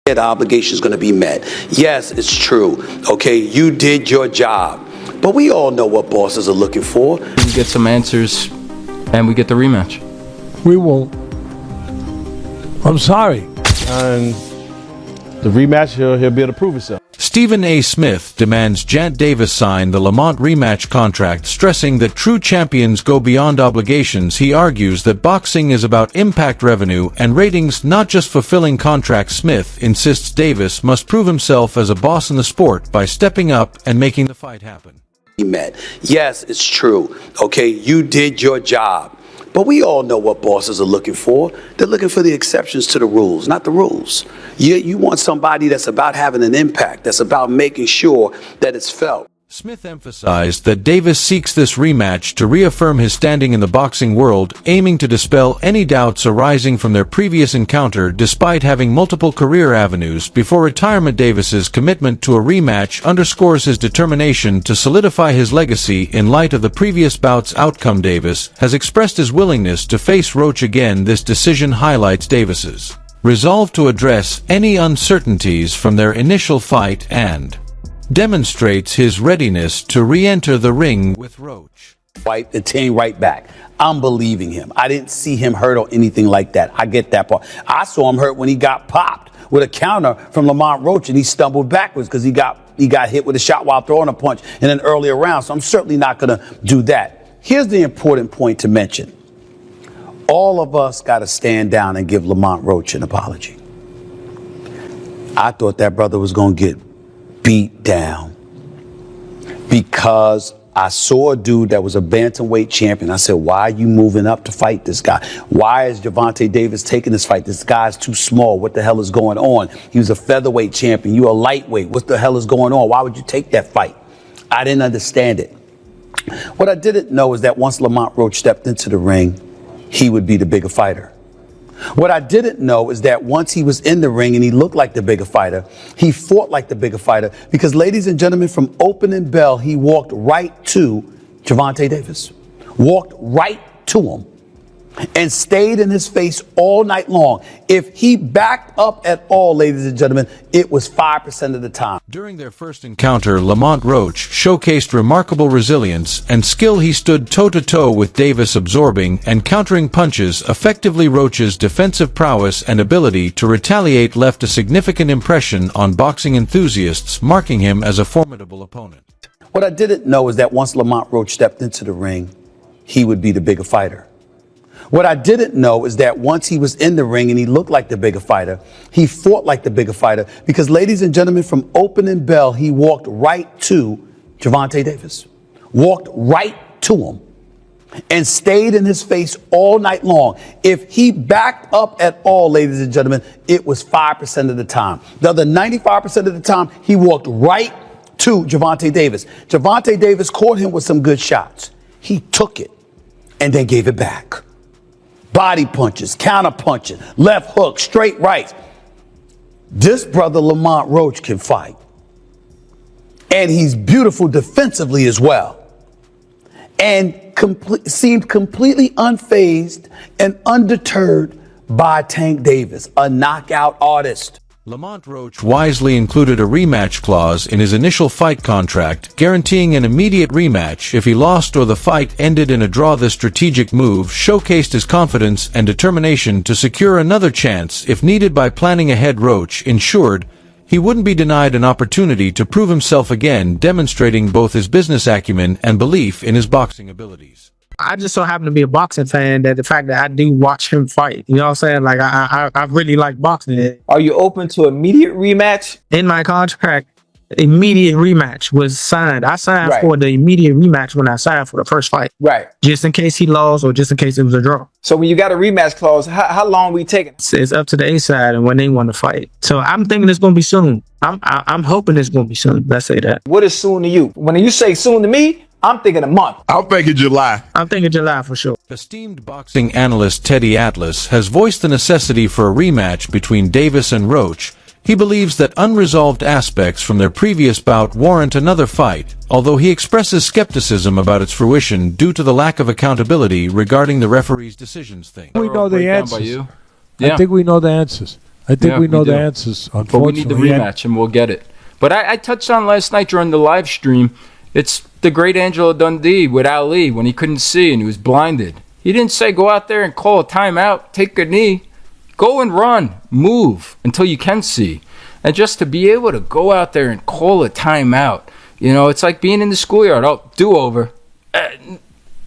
The obligation is going to be met. Yes, it's true. Okay, you did your job. But we all know what bosses are looking for. We get some answers, and we get the rematch. We won't. I'm sorry. And the rematch, he'll be able to prove himself. Stephen A. Smith demands Jant Davis sign the Lamont rematch contract, stressing that true champions go beyond obligations. He argues that boxing is about impact, revenue, and ratings, not just fulfilling contracts. Smith insists Davis must prove himself as a boss in the sport by stepping up and making the fight happen. Yes, it's true. Okay, you did your job. But we all know what bosses are looking for. They're looking for the exceptions to the rules, not the rules. You want somebody that's about having an impact, that's about making sure that it's felt. Smith emphasized that Davis seeks this rematch to reaffirm his standing in the boxing world, aiming to dispel any doubts arising from their previous encounter. Despite having multiple career avenues before retirement, Davis's commitment to a rematch underscores his determination to solidify his legacy in light of the previous bout's outcome. Davis has expressed his willingness to face Roach again. This decision highlights Davis's resolve to address any uncertainties from their initial fight and demonstrates his readiness to re-enter the ring with Roach. Wipe the team right back. I'm believing him. I didn't see him hurt or anything like that. I get that part. I saw him hurt when he got popped with a counter from Lamont Roach and he stumbled backwards because he got hit with a shot while throwing a punch in an earlier round. So I'm certainly not going to do that. Here's the important point to mention. All of us got to stand down and give Lamont Roach an apology. I thought that brother was going to get beat down because I saw a dude that was a bantamweight champion. I said, why are you moving up to fight this guy? Why is Gervonta Davis taking this fight? This guy's too small. What the hell is going on? He was a featherweight champion. You're a lightweight. What the hell is going on? Why would you take that fight? I didn't understand it. What I didn't know is that once Lamont Roach stepped into the ring, he would be the bigger fighter. What I didn't know is that once he was in the ring and he looked like the bigger fighter, he fought like the bigger fighter because, ladies and gentlemen, from opening bell, he walked right to Gervonta Davis, walked right to him and stayed in his face all night long. If he backed up at all, ladies and gentlemen, it was 5% of the time. During their first encounter, Lamont Roach showcased remarkable resilience and skill. He stood toe-to-toe with Davis, absorbing and countering punches effectively. Roach's defensive prowess and ability to retaliate left a significant impression on boxing enthusiasts, marking him as a formidable opponent. What I didn't know is that once Lamont Roach stepped into the ring, he would be the bigger fighter. What I didn't know is that once he was in the ring and he looked like the bigger fighter, he fought like the bigger fighter because, ladies and gentlemen, from opening bell, he walked right to Gervonta Davis, walked right to him and stayed in his face all night long. If he backed up at all, ladies and gentlemen, it was 5% of the time. The other 95% of the time, he walked right to Gervonta Davis. Gervonta Davis caught him with some good shots. He took it and then gave it back. Body punches, counter punching, left hook, straight rights. This brother Lamont Roach can fight. And he's beautiful defensively as well. And seemed completely unfazed and undeterred by Tank Davis, a knockout artist. Lamont Roach wisely included a rematch clause in his initial fight contract, guaranteeing an immediate rematch if he lost or the fight ended in a draw. This strategic move showcased his confidence and determination to secure another chance if needed. By planning ahead, Roach ensured he wouldn't be denied an opportunity to prove himself again, demonstrating both his business acumen and belief in his boxing abilities. I just so happen to be a boxing fan that the fact that I do watch him fight, you know what I'm saying? Like, I really like boxing. Are you open to immediate rematch? In my contract, immediate rematch was signed. I signed for the immediate rematch when I signed for the first fight. Right. Just in case he lost or just in case it was a draw. So when you got a rematch clause, how long we taking? It's up to the A side and when they want to fight. So I'm thinking it's going to be soon. I'm hoping it's going to be soon. Let's say that. What is soon to you? When you say soon to me, I'm thinking a month. I'm thinking July. I'm thinking July for sure. Esteemed boxing analyst Teddy Atlas has voiced the necessity for a rematch between Davis and Roach. He believes that unresolved aspects from their previous bout warrant another fight, although he expresses skepticism about its fruition due to the lack of accountability regarding the referee's decisions. We know the answers. Yeah. I think we know the answers. I think Yeah, we know do. the answers, But we unfortunately. need the rematch, and we'll get it. But I touched on last night during the live stream. It's the great Angelo Dundee with Ali when he couldn't see and he was blinded. He didn't say go out there and call a timeout, take a knee. Go and run, move until you can see. And just to be able to go out there and call a timeout, it's like being in the schoolyard. Oh, do over.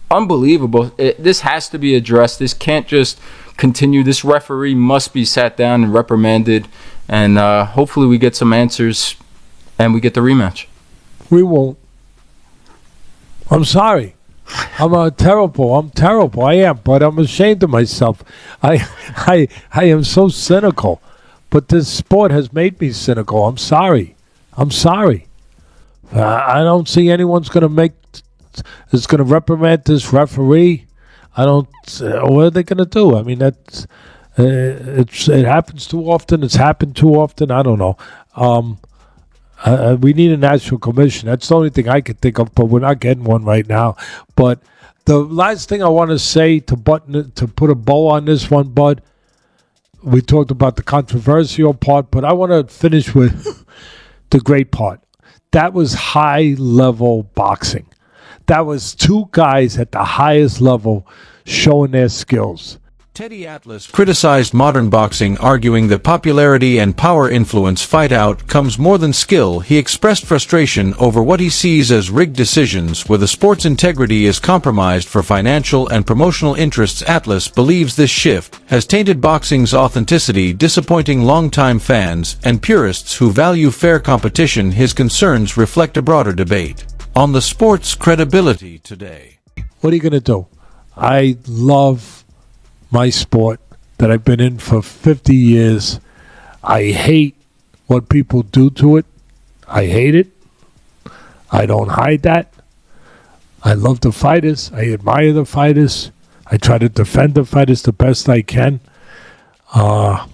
Unbelievable. This has to be addressed. This can't just continue. This referee must be sat down and reprimanded. And hopefully we get some answers and we get the rematch. We won't. I'm sorry. I'm terrible. I am, but I'm ashamed of myself. I am so cynical. But this sport has made me cynical. I'm sorry. I don't see anyone's going to reprimand this referee. I don't. What are they going to do? I mean, that's it happens too often. It's happened too often. I don't know. We need a national commission. That's the only thing I can think of, but we're not getting one right now. But the last thing I want to say to put a bow on this one, Bud, we talked about the controversial part, but I want to finish with the great part. That was high-level boxing. That was two guys at the highest level showing their skills. Teddy Atlas criticized modern boxing, arguing that popularity and power influence fight out comes more than skill. He expressed frustration over what he sees as rigged decisions where the sport's integrity is compromised for financial and promotional interests. Atlas believes this shift has tainted boxing's authenticity, disappointing longtime fans and purists who value fair competition. His concerns reflect a broader debate on the sport's credibility today. What are you going to do? I love my sport that I've been in for 50 years. I hate what people do to it. I hate it. I don't hide that. I love the fighters. I admire the fighters. I try to defend the fighters the best I can. But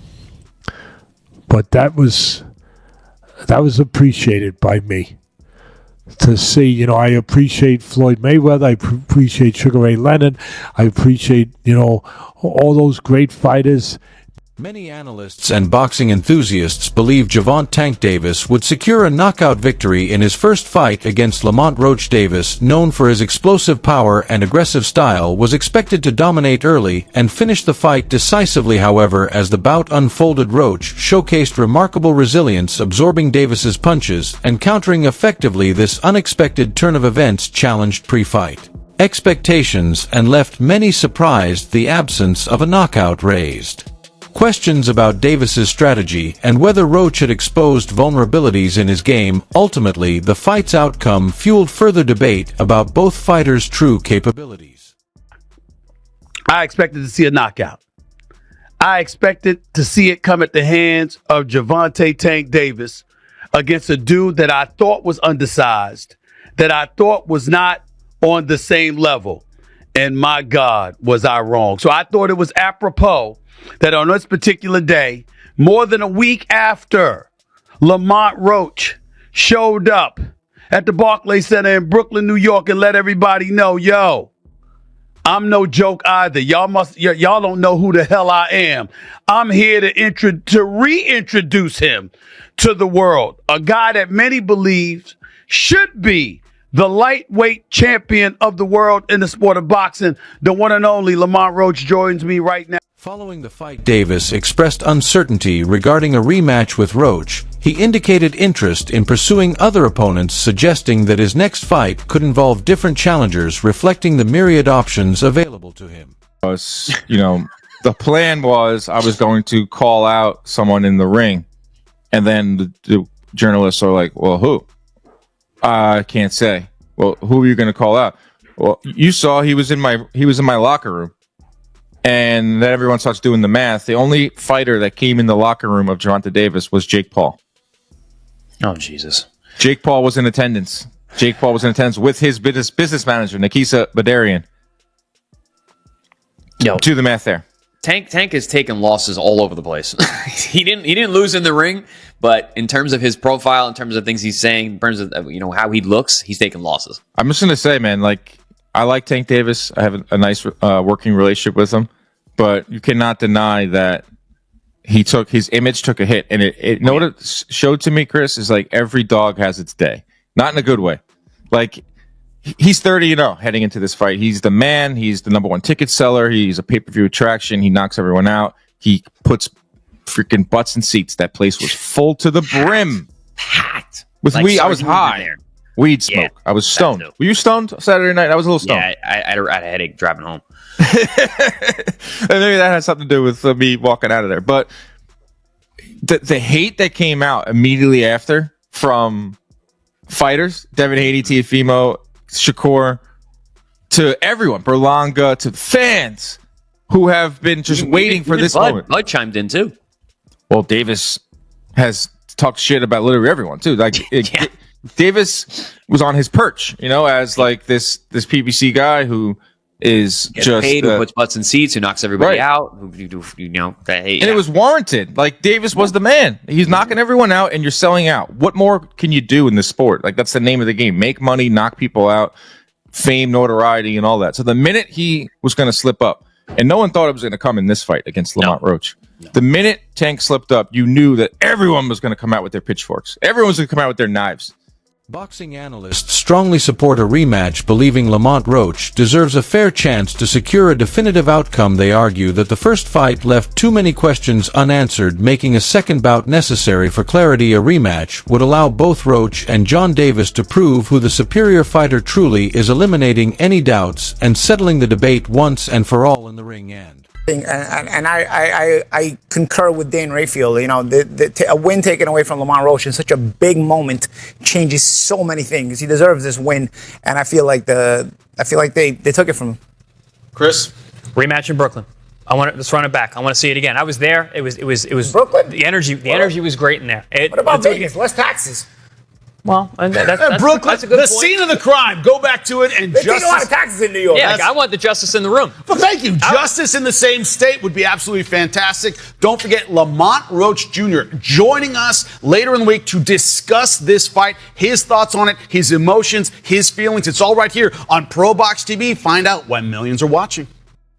that was appreciated by me. To see, I appreciate Floyd Mayweather. I appreciate Sugar Ray Leonard. I appreciate, all those great fighters. Many analysts and boxing enthusiasts believe Gervonta "Tank" Davis would secure a knockout victory in his first fight against Lamont Roach. Davis, known for his explosive power and aggressive style, was expected to dominate early and finish the fight decisively. However, as the bout unfolded, Roach showcased remarkable resilience, absorbing Davis's punches and countering effectively. This unexpected turn of events challenged pre-fight expectations and left many surprised. The absence of a knockout raised questions about Davis's strategy and whether Roach had exposed vulnerabilities in his game. Ultimately, the fight's outcome fueled further debate about both fighters' true capabilities. I expected to see a knockout. I expected to see it come at the hands of Gervonta "Tank" Davis against a dude that I thought was undersized, that I thought was not on the same level. And my God, was I wrong. So I thought it was apropos that on this particular day, more than a week after Lamont Roach showed up at the Barclays Center in Brooklyn, New York, and let everybody know, yo, I'm no joke either. Y'all don't know who the hell I am. I'm here to reintroduce him to the world. A guy that many believe should be the lightweight champion of the world in the sport of boxing. The one and only Lamont Roach joins me right now. Following the fight, Davis expressed uncertainty regarding a rematch with Roach. He indicated interest in pursuing other opponents, suggesting that his next fight could involve different challengers, reflecting the myriad options available to him. The plan was I was going to call out someone in the ring, and then the journalists are like, well, who? I can't say. Well, who are you going to call out? Well, you saw he was in my locker room. And then everyone starts doing the math. The only fighter that came in the locker room of Gervonta Davis was Jake Paul. Oh, Jesus. Jake Paul was in attendance. Jake Paul was in attendance with his business manager, Nikisa Badarian. Yo, do the math there. Tank has taken losses all over the place. He didn't lose in the ring, but in terms of his profile, in terms of things he's saying, in terms of how he looks, he's taken losses. I'm just gonna say, man, I like Tank Davis. I have a nice working relationship with him, but you cannot deny that his image took a hit, and it know what it showed to me, Chris, is like every dog has its day, not in a good way. Like he's 30-0 heading into this fight. He's the man. He's the number one ticket seller. He's a pay-per-view attraction. He knocks everyone out. He puts freaking butts in seats. That place was full to the brim. Packed. With Like weed, I was high. there. Weed smoke. Yeah, I was stoned. dope. Were you stoned Saturday night? I was a little stoned. Yeah, I had a headache driving home. And maybe that has something to do with me walking out of there. But the hate that came out immediately after from fighters, Devin Haney, Teofimo, Shakur, to everyone, Berlanga, to fans who have been just waiting for this moment. Bud chimed in too. Well, Davis has talked shit about literally everyone too. Like Davis was on his perch, as like this PBC guy who is Gets just paid, who puts butts in seats, who knocks everybody out, it was warranted. Like Davis was the man. He's knocking everyone out, and you're selling out. What more can you do in this sport? Like that's the name of the game: make money, knock people out, fame, notoriety, and all that. So the minute he was going to slip up, and no one thought it was going to come in this fight against Lamont Roach. No. The minute Tank slipped up, you knew that everyone was going to come out with their pitchforks. Everyone was going to come out with their knives. Boxing analysts strongly support a rematch, believing Lamont Roach deserves a fair chance to secure a definitive outcome. They argue that the first fight left too many questions unanswered, making a second bout necessary for clarity. A rematch would allow both Roach and John Davis to prove who the superior fighter truly is, eliminating any doubts and settling the debate once and for all in the ring end. And I concur with Dan Rayfield. A win taken away from Lamont Roach in such a big moment changes so many things. He deserves this win, and I feel like they took it from him. Chris, rematch in Brooklyn. Let's run it back. I want to see it again. I was there. It was Brooklyn. The energy was great in there. What about Vegas? Less taxes. Well, that's Brooklyn, that's a good the point. scene of the crime. Go back to it and They take a lot of taxes in New York. Yeah, I want the justice in the room. Well, thank you. Justice in the same state would be absolutely fantastic. Don't forget Lamont Roach Jr. joining us later in the week to discuss this fight, his thoughts on it, his emotions, his feelings. It's all right here on Pro Box TV. Find out when millions are watching.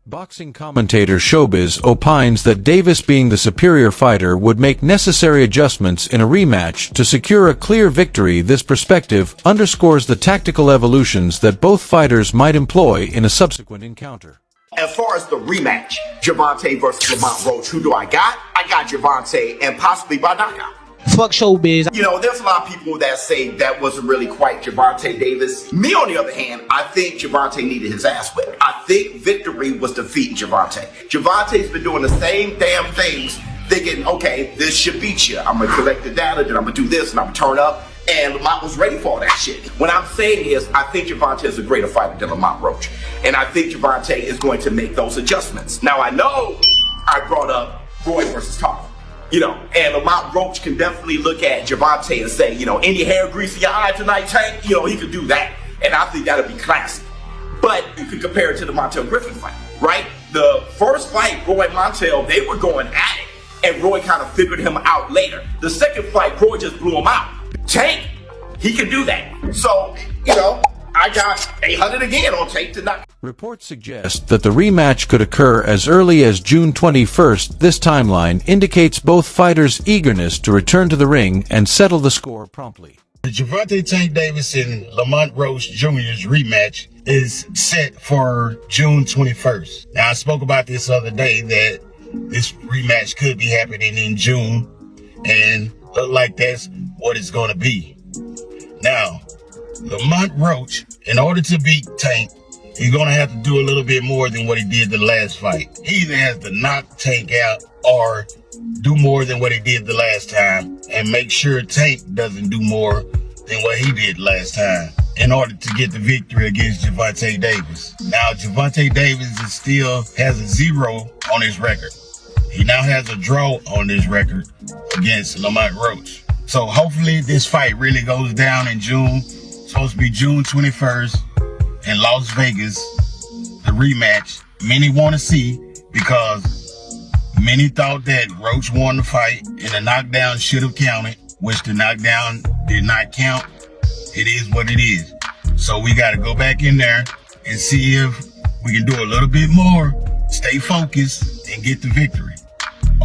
Boxing commentator Showbiz opines that Davis, being the superior fighter, would make necessary adjustments in a rematch to secure a clear victory. This perspective underscores the tactical evolutions that both fighters might employ in a subsequent encounter. As far as the rematch, Gervonta versus Lamont Roach, who do I got? I got Gervonta, and possibly by knockout. Fuck Showbiz. There's a lot of people that say that wasn't really quite Gervonta Davis. Me, on the other hand, I think Gervonta needed his ass whipped. I think victory was defeating Gervonta. Gervonta's been doing the same damn things, thinking, okay, this should beat you. I'm going to collect the data, then I'm going to do this, and I'm going to turn up. And Lamont was ready for all that shit. What I'm saying is, I think Gervonta is a greater fighter than Lamont Roach. And I think Gervonta is going to make those adjustments. Now, I know I brought up Roy versus Tarver. And Lamont Roach can definitely look at Gervonta and say, any hair grease in your eye tonight, Tank? He could do that. And I think that'll be classic. But you can compare it to the Montel Griffin fight, right? The first fight, Roy and Montel, they were going at it. And Roy kind of figured him out later. The second fight, Roy just blew him out. Tank, he can do that. So, I got 800 again on Tank to knock. Reports suggest that the rematch could occur as early as June 21st. This timeline indicates both fighters' eagerness to return to the ring and settle the score promptly. The Gervonta Tank Davis and Lamont Roach Jr.'s rematch is set for June 21st. Now, I spoke about this the other day that this rematch could be happening in June, and look like that's what it's going to be. Now, Lamont Roach, in order to beat Tank, he's going to have to do a little bit more than what he did the last fight. He either has to knock Tank out or do more than what he did the last time and make sure Tank doesn't do more than what he did last time in order to get the victory against Gervonta Davis. Now, Gervonta Davis still has a 0 on his record. He now has a draw on his record against Lamont Roach. So hopefully this fight really goes down in June. It's supposed to be June 21st in Las Vegas, the rematch. Many want to see because many thought that Roach won the fight and the knockdown should have counted, which the knockdown did not count. It is what it is. So we got to go back in there and see if we can do a little bit more, stay focused, and get the victory.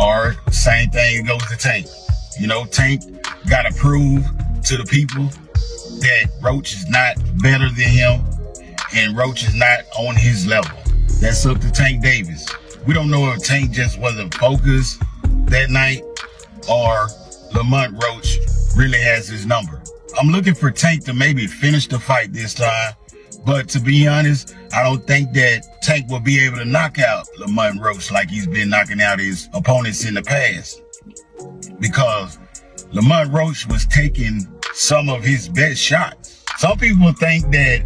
or same thing goes to Tank. You know, Tank got to prove to the people that Roach is not better than him and Roach is not on his level. That's up to Tank Davis. We don't know if Tank just wasn't focused that night or Lamont Roach really has his number. I'm looking for Tank to maybe finish the fight this time, but to be honest, I don't think that Tank will be able to knock out Lamont Roach like he's been knocking out his opponents in the past, because Lamont Roach was taking some of his best shots. Some people think that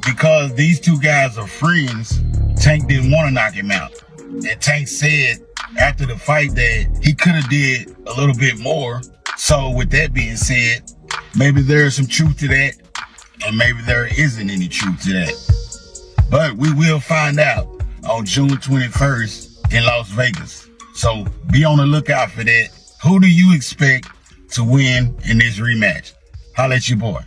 because these two guys are friends, Tank didn't want to knock him out. And Tank said after the fight that he could have did a little bit more. So with that being said, maybe there's some truth to that, and maybe there isn't any truth to that. But we will find out on June 21st in Las Vegas. So be on the lookout for that. Who do you expect to win in this rematch? Holla at your boy.